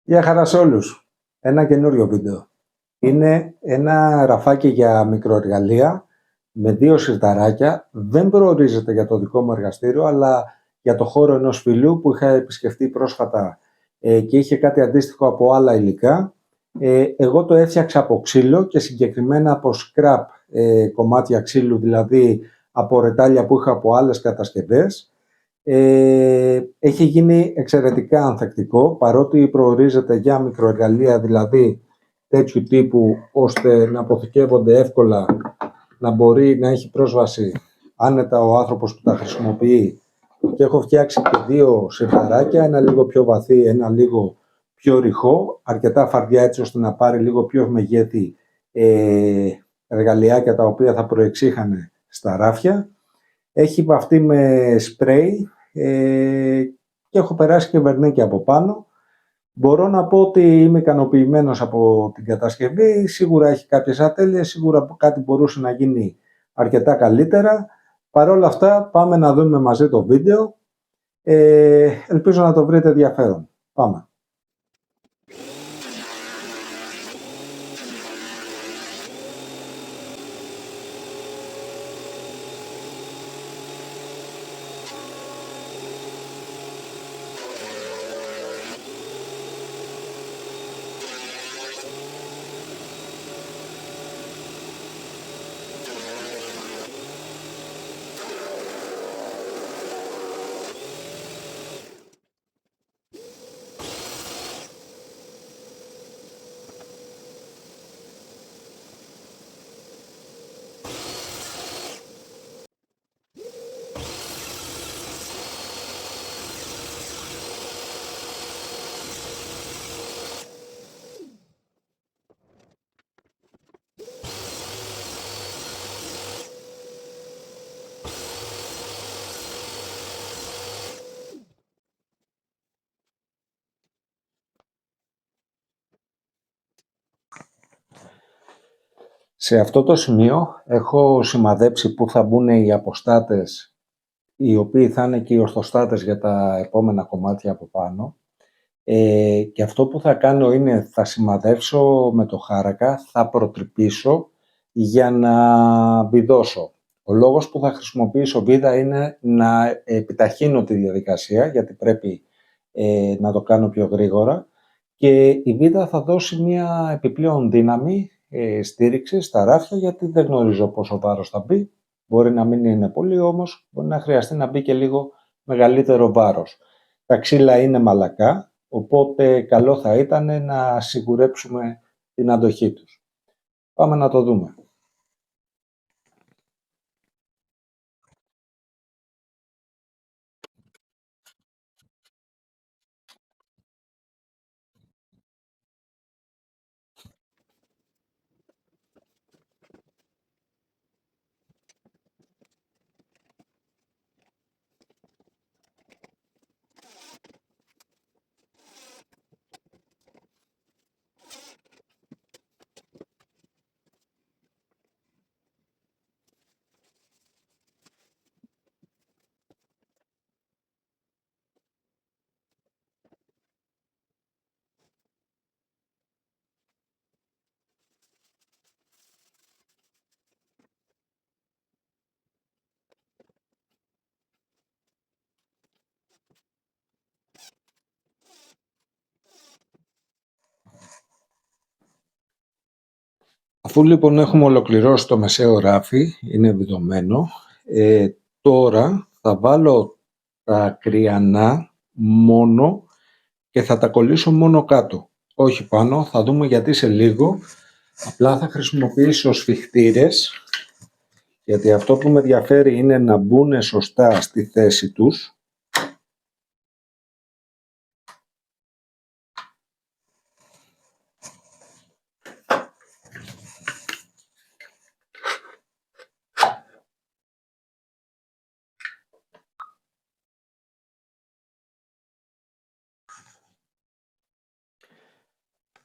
Γεια χαρά σε όλους. Ένα καινούριο βίντεο. Είναι ένα ραφάκι για μικροεργαλεία με 2 σιρταράκια. Δεν προορίζεται για το δικό μου εργαστήριο, αλλά για το χώρο ενός φίλου που είχα επισκεφτεί πρόσφατα και είχε κάτι αντίστοιχο από άλλα υλικά. Εγώ το έφτιαξα από ξύλο και συγκεκριμένα από scrap κομμάτια ξύλου, δηλαδή από ρετάλια που είχα από άλλες κατασκευές. Έχει γίνει εξαιρετικά ανθεκτικό, παρότι προορίζεται για μικροεργαλεία, δηλαδή τέτοιου τύπου, ώστε να αποθηκεύονται εύκολα, να μπορεί να έχει πρόσβαση άνετα ο άνθρωπος που τα χρησιμοποιεί. Και έχω φτιάξει και 2 σιρταράκια, ένα λίγο πιο βαθύ, ένα λίγο πιο ρηχό, αρκετά φαρδιά έτσι ώστε να πάρει λίγο πιο μεγέθη εργαλειάκια τα οποία θα προεξήχανε στα ράφια. Έχει βαφτεί με σπρέι και έχω περάσει και βερνίκι από πάνω. Μπορώ να πω ότι είμαι ικανοποιημένος από την κατασκευή. Σίγουρα έχει κάποιες ατέλειες, σίγουρα κάτι μπορούσε να γίνει αρκετά καλύτερα. Παρ' όλα αυτά πάμε να δούμε μαζί το βίντεο. Ελπίζω να το βρείτε ενδιαφέρον. Πάμε. Σε αυτό το σημείο έχω σημαδέψει πού θα μπουν οι αποστάτες, οι οποίοι θα είναι και οι ορθοστάτες για τα επόμενα κομμάτια από πάνω. Και αυτό που θα κάνω είναι θα σημαδεύσω με το χάρακα, θα προτρυπήσω για να βιδώσω. Ο λόγος που θα χρησιμοποιήσω βίδα είναι να επιταχύνω τη διαδικασία, γιατί πρέπει να το κάνω πιο γρήγορα, και η βίδα θα δώσει μια επιπλέον δύναμη στήριξη στα ράφια, γιατί δεν γνωρίζω πόσο βάρος θα μπει. Μπορεί να μην είναι πολύ, όμως μπορεί να χρειαστεί να μπει και λίγο μεγαλύτερο βάρος. Τα ξύλα είναι μαλακά, οπότε καλό θα ήταν να σιγουρέψουμε την αντοχή τους. Πάμε να το δούμε. Αφού λοιπόν έχουμε ολοκληρώσει το μεσαίο ράφι, είναι βιδωμένο, τώρα θα βάλω τα κρυανά μόνο και θα τα κολλήσω μόνο κάτω, όχι πάνω. Θα δούμε γιατί σε λίγο. Απλά θα χρησιμοποιήσω σφιχτήρες, γιατί αυτό που με ενδιαφέρει είναι να μπουν σωστά στη θέση τους.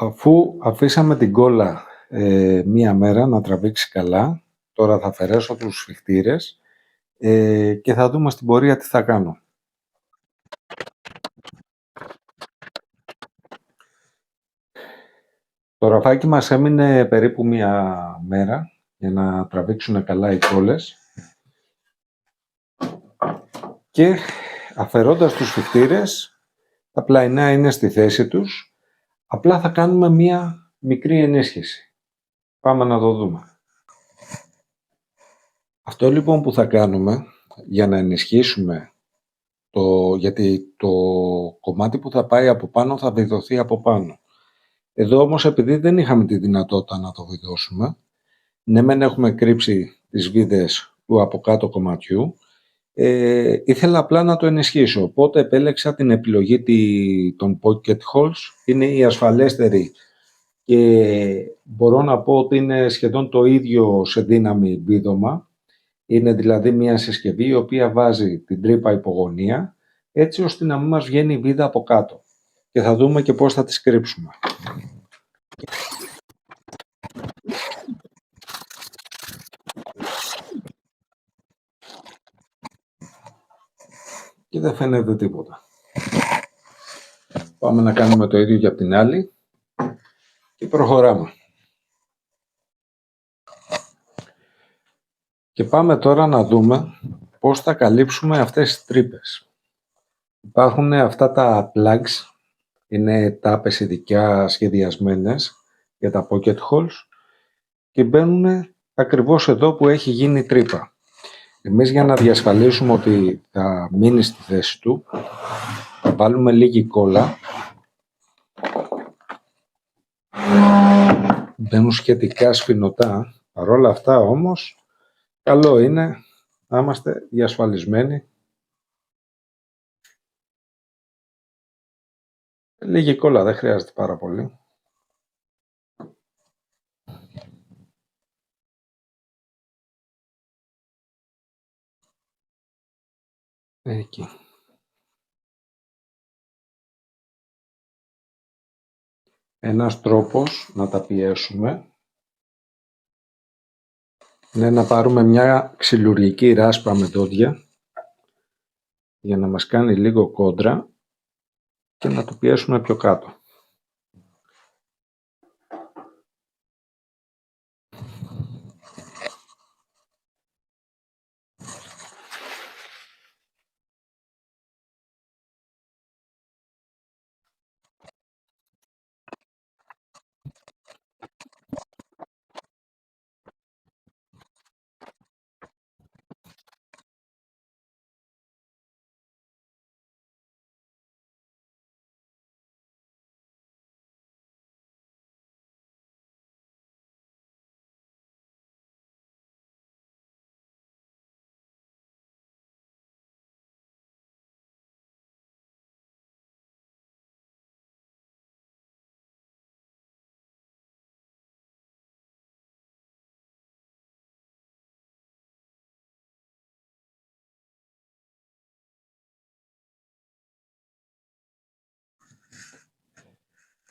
Αφού αφήσαμε την κόλλα μία μέρα να τραβήξει καλά, τώρα θα αφαιρέσω τους σφιχτήρες και θα δούμε στην πορεία τι θα κάνω. ραφάκι μας έμεινε περίπου μία μέρα για να τραβήξουν καλά οι κόλλες και αφαιρώντας τους φυκτήρες, τα πλαϊνά είναι στη θέση τους, απλά θα κάνουμε μία μικρή ενίσχυση. Πάμε να το δούμε. Αυτό λοιπόν που θα κάνουμε για να ενισχύσουμε, γιατί το κομμάτι που θα πάει από πάνω θα βιδωθεί από πάνω. Εδώ όμως επειδή δεν είχαμε τη δυνατότητα να το βιδώσουμε, ναι μεν έχουμε κρύψει τις βίδες του από κάτω κομματιού, ήθελα απλά να το ενισχύσω, οπότε επέλεξα την επιλογή των pocket holes. Είναι η ασφαλέστερη και μπορώ να πω ότι είναι σχεδόν το ίδιο σε δύναμη βίδωμα. Είναι δηλαδή μια συσκευή η οποία βάζει την τρύπα υπογωνία έτσι ώστε να μην μας βγαίνει η βίδα από κάτω. Και θα δούμε και πώς θα τις κρύψουμε. Και δεν φαίνεται τίποτα. Πάμε να κάνουμε το ίδιο για την άλλη και προχωράμε. Και πάμε τώρα να δούμε πώς θα καλύψουμε αυτές τις τρύπες. Υπάρχουν αυτά τα plugs, είναι τάπες ειδικά σχεδιασμένες για τα pocket holes και μπαίνουν ακριβώς εδώ που έχει γίνει η τρύπα. Εμείς για να διασφαλίσουμε ότι θα μείνει στη θέση του, θα βάλουμε λίγη κόλλα. Μπαίνουν σχετικά σφινωτά, παρόλα αυτά όμως, καλό είναι να είμαστε διασφαλισμένοι. Λίγη κόλλα, δεν χρειάζεται πάρα πολύ. Εκεί. Ένας τρόπος να τα πιέσουμε είναι να πάρουμε μια ξυλουργική ράσπα με δόντια για να μας κάνει λίγο κόντρα και να το πιέσουμε πιο κάτω.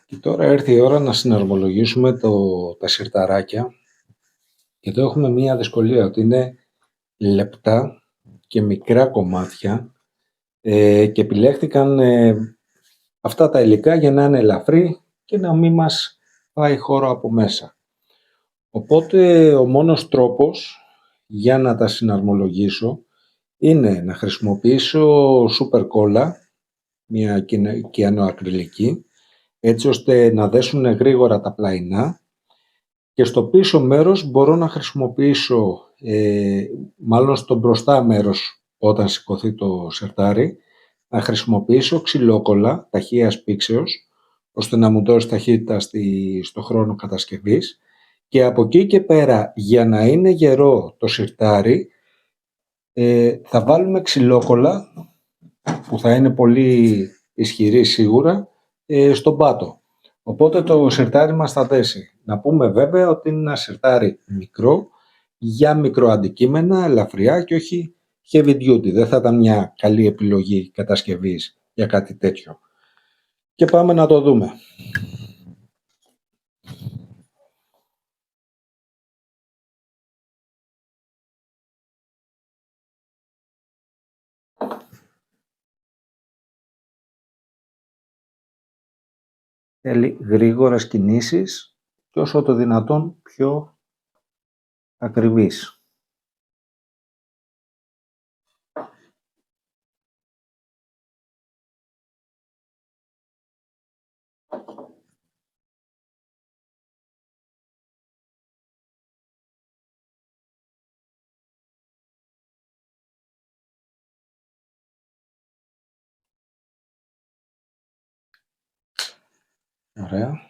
Και τώρα έρθει η ώρα να συναρμολογήσουμε τα συρταράκια. Και εδώ έχουμε μία δυσκολία, ότι είναι λεπτά και μικρά κομμάτια και επιλέχθηκαν αυτά τα υλικά για να είναι ελαφρύ και να μην μας πάει χώρο από μέσα. Οπότε ο μόνος τρόπος για να τα συναρμολογήσω είναι να χρησιμοποιήσω super cola, μια κυανοακριλική, έτσι ώστε να δέσουν γρήγορα τα πλαϊνά, και στο πίσω μέρος μπορώ να χρησιμοποιήσω, μάλλον στο μπροστά μέρος όταν σηκωθεί το σερτάρι, να χρησιμοποιήσω ξυλόκολλα ταχείας πήξεως, ώστε να μου δώσει ταχύτητα στο χρόνο κατασκευής, και από εκεί και πέρα για να είναι γερό το σιρτάρι θα βάλουμε ξυλόκολλα που θα είναι πολύ ισχυρή σίγουρα στον πάτο. Οπότε το σιρτάρι μας θα δέσει. Να πούμε βέβαια ότι είναι ένα σιρτάρι μικρό για μικροαντικείμενα, ελαφριά και όχι heavy duty. Δεν θα ήταν μια καλή επιλογή κατασκευής για κάτι τέτοιο. Και πάμε να το δούμε. Θέλει γρήγορες κινήσεις και όσο το δυνατόν πιο ακριβής. Ωραία.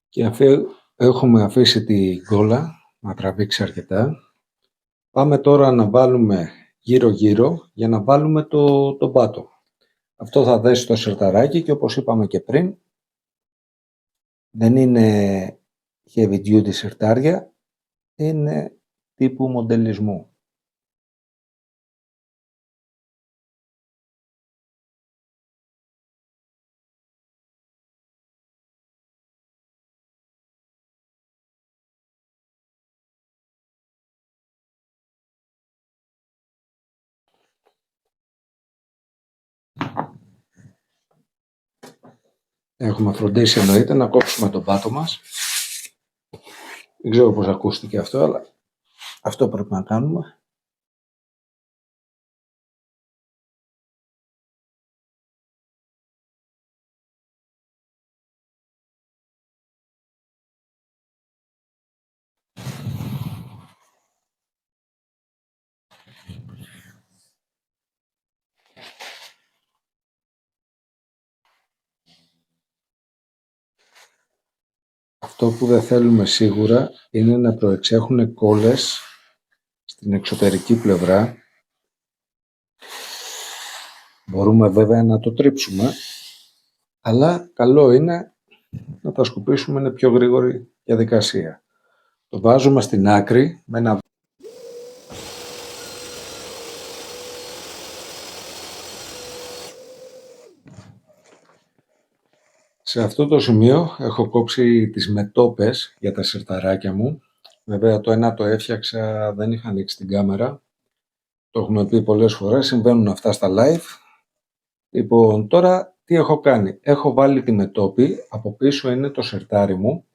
Και αφού έχουμε αφήσει την κόλλα να τραβήξει αρκετά, πάμε τώρα να βάλουμε γύρω-γύρω για να βάλουμε το πάτο. Αυτό θα δέσει το σιρταράκι και όπως είπαμε και πριν, δεν είναι heavy duty σιρτάρια, είναι τύπου μοντελισμού. Έχουμε φροντίσει εννοείται να κόψουμε τον πάτο μας. Δεν ξέρω πώς ακούστηκε αυτό, αλλά αυτό πρέπει να κάνουμε. Αυτό που δεν θέλουμε σίγουρα είναι να προεξέχουν κόλλες στην εξωτερική πλευρά. Μπορούμε βέβαια να το τρίψουμε, αλλά καλό είναι να τα σκουπίσουμε, είναι πιο γρήγορη διαδικασία. Το βάζουμε στην άκρη με ένα... Σε αυτό το σημείο έχω κόψει τις μετόπες για τα σιρταράκια μου. Βέβαια το ένα το έφτιαξα, δεν είχα ανοίξει την κάμερα. Το έχουμε πει πολλές φορές, συμβαίνουν αυτά στα live. Λοιπόν, τώρα τι έχω κάνει. Έχω βάλει τη μετόπη, από πίσω είναι το σιρτάρι μου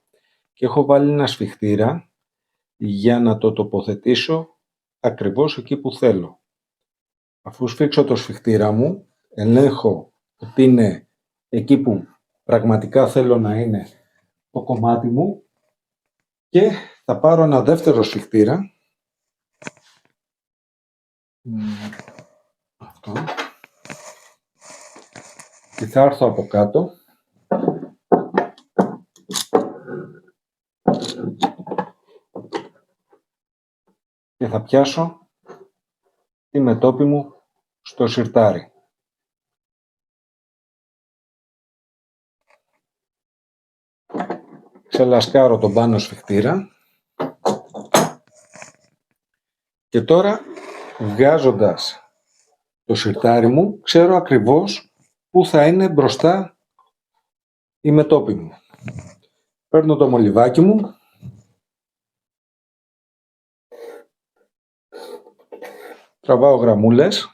και έχω βάλει ένα σφιχτήρα για να το τοποθετήσω ακριβώς εκεί που θέλω. Αφού σφίξω το σφιχτήρα μου, ελέγχω ότι είναι εκεί που πραγματικά θέλω να είναι το κομμάτι μου και θα πάρω ένα δεύτερο σφιχτήρα. Αυτό. Και θα έρθω από κάτω και θα πιάσω τη μετόπη μου στο σιρτάρι. Ξελασκάρω τον πάνω σφιχτήρα και τώρα βγάζοντας το σιρτάρι μου ξέρω ακριβώς πού θα είναι μπροστά η μετόπη μου. Παίρνω το μολυβάκι μου τραβάω γραμμούλες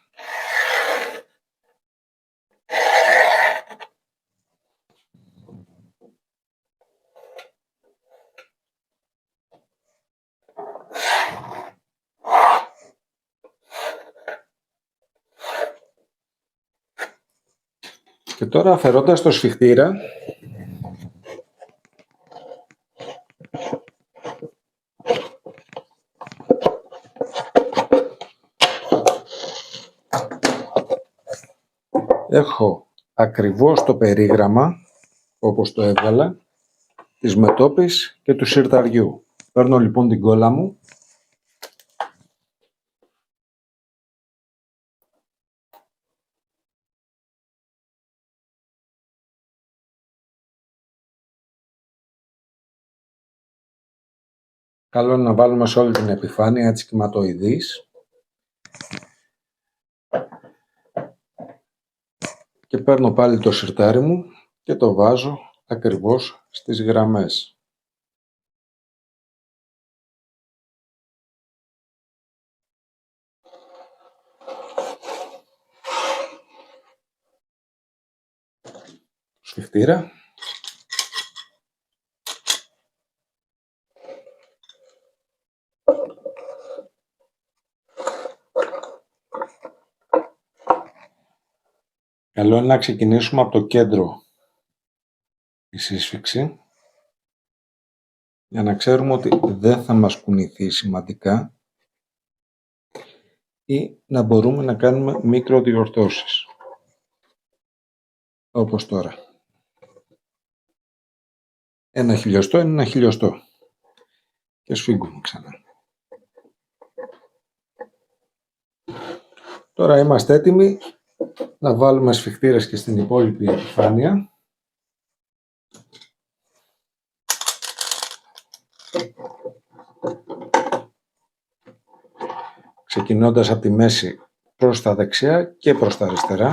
Και τώρα αφαιρώντας το σφιχτήρα, έχω ακριβώς το περίγραμμα, όπως το έβγαλα, της μετώπης και του συρταριού. Παίρνω λοιπόν την κόλλα μου, καλό είναι να βάλουμε σε όλη την επιφάνεια, έτσι κυματοειδής, και παίρνω πάλι το συρτάρι μου και το βάζω ακριβώς στις γραμμές. Σφιχτήρα. Καλό είναι να ξεκινήσουμε από το κέντρο η σύσφιξη, για να ξέρουμε ότι δεν θα μας κουνηθεί σημαντικά ή να μπορούμε να κάνουμε μικροδιορθώσεις, όπως τώρα. 1 χιλιοστό είναι 1 χιλιοστό και σφίγγουμε ξανά. Τώρα είμαστε έτοιμοι να βάλουμε σφιχτήρες και στην υπόλοιπη επιφάνεια. Ξεκινώντας από τη μέση προς τα δεξιά και προς τα αριστερά.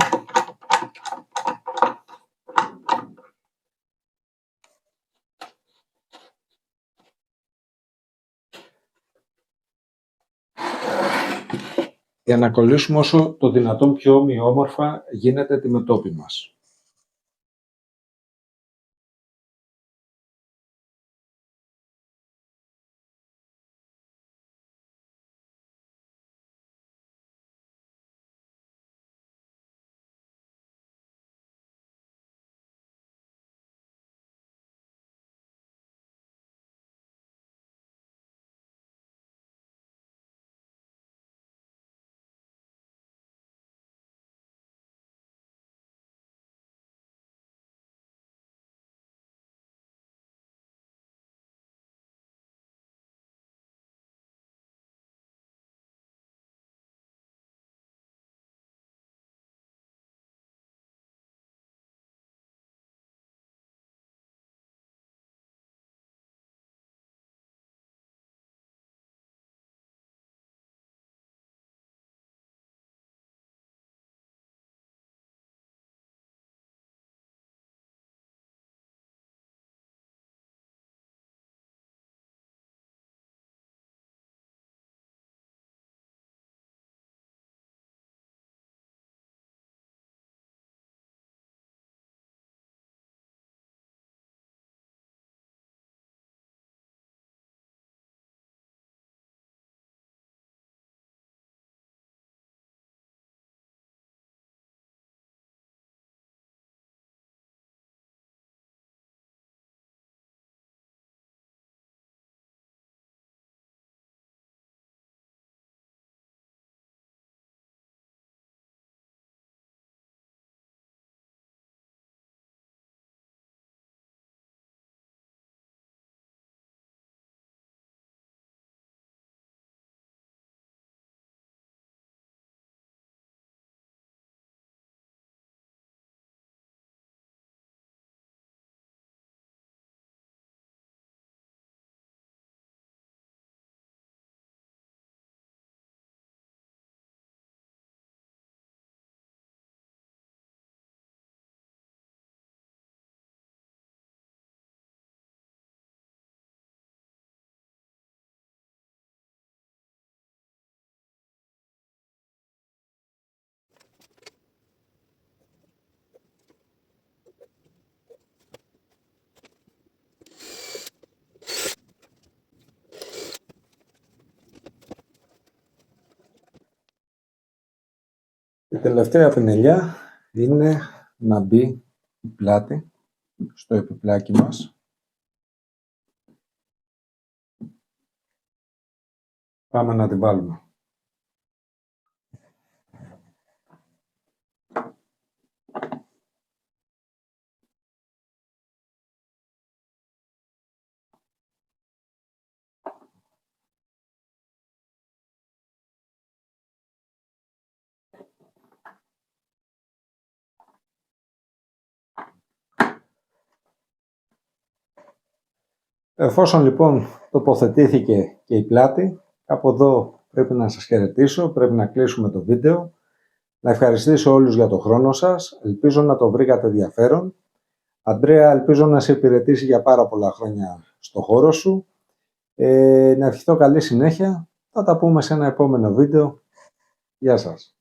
Για να κολλήσουμε όσο το δυνατόν πιο ομοιόμορφα γίνεται τη μετώπη μας. Η τελευταία πινελιά είναι να μπει η πλάτη στο επιπλάκι μας. Πάμε να την βάλουμε. Εφόσον λοιπόν τοποθετήθηκε και η πλάτη, από εδώ πρέπει να σας χαιρετήσω, πρέπει να κλείσουμε το βίντεο. Να ευχαριστήσω όλους για το χρόνο σας, ελπίζω να το βρήκατε ενδιαφέρον. Αντρέα, ελπίζω να σε υπηρετήσει για πάρα πολλά χρόνια στο χώρο σου. Να ευχηθώ καλή συνέχεια, θα τα πούμε σε ένα επόμενο βίντεο. Γεια σας.